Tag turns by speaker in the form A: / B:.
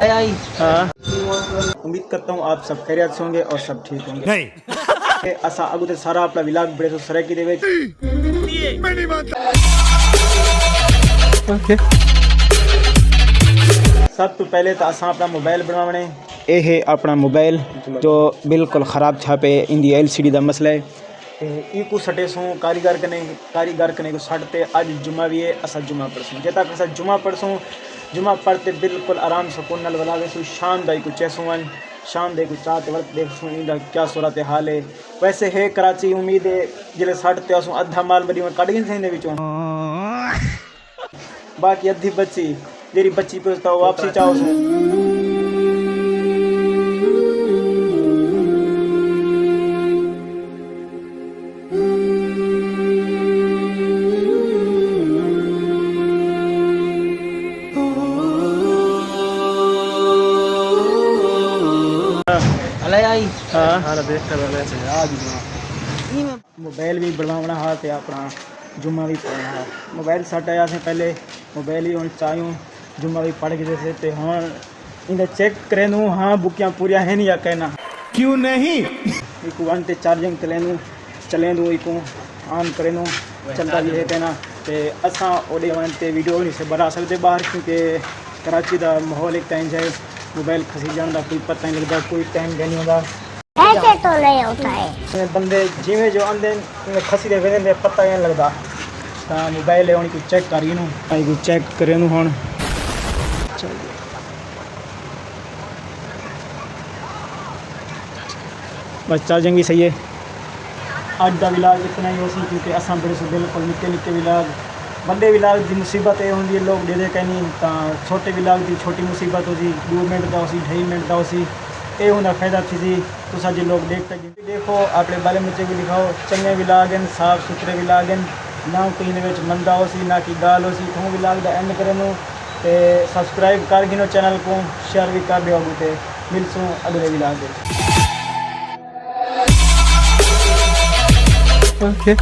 A: हाँ, उम्मीद करता हूँ आप सब खैरियत से होंगे और सब ठीक होंगे। नहीं असा अगू ते सारा अपना विलाग बड़े तो सराकी दे सब तो पहले तो असा अपना मोबाइल बनवाने ये है अपना मोबाइल जो बिल्कुल ख़राब छापे इंदी LCD का मसला है ई को सटे सूँ कारीगर कने को सटते अज जुमा भी है असा जुमा पढ़सूँ जे तक असा जुमा पढ़सूँ जुमा पढ़ते बिल्कुल आराम सुकून नाल वलावे सू शाम दा को चैसूँ वन शाम दे को चाहते वक्त देखसूँ इंदा क्या सूरत हाल है। वैसे है कराची उम्मीद है जिले सटते असू अद्धा माल बड़ी कट गई थे विचों बाकी अद्धी बच्ची जेरी बच्ची पे तो वापसी चाहो सू मोबाइल भी बनवाना हा तो अपना जुम्मा भी पढ़ना हा मोबाइल सट आया से पहले मोबाइल ही हम चाहूँ जुम्मा भी पढ़ गए थे तो हाँ इन्हें चेक करें दूँ हाँ बुकियाँ पूरियाँ हैं नहीं या कहना
B: क्यों नहीं
A: एक वन ते चार्जिंग चलें दूँ एक ऑन करें दूँ चलता भी है कहना तो असा ओडे वन ते वीडियो नहीं से बना सकते बाहर क्योंकि कराची का माहौल एक टाइम जाए मोबाइल खसी जाने का कोई पता नहीं लगता कोई टाइम नहीं होता
C: ऐसे तो नहीं होता है
A: बंदे जिमें जो आंदे खसी दे वेंदे पता ही नहीं लगता तो मोबाइल है उनको चेक करिए नू को चेक करें नू हुण बस चार्जिंग भी सही है। अज का विलाग इतना ही होसी क्योंकि असां बड़े से बिल्कुल निक्के निक्के विलाग बड़े विलाग की मुसीबत ये होंगी लोग दे कहनी तो छोटे विलाग की छोटी मुसीबत होती 2 मिनट का होसी 2.5 मिनट का होसी ये होना फायदा थी तुसा जो लोग देखते देखो अपने बाले बच्चे भी दिखाओ चंगे विलाग हैं साफ सुथरे विलाग हैं ना कहीं मंदा हो सी ना कि गाल हो सी तू विलाग का एंड करें तो सब्सक्राइब कर गिनो चैनल को शेयर भी कर दियो तो मिलसूँ अगले विलाग।
B: Okay.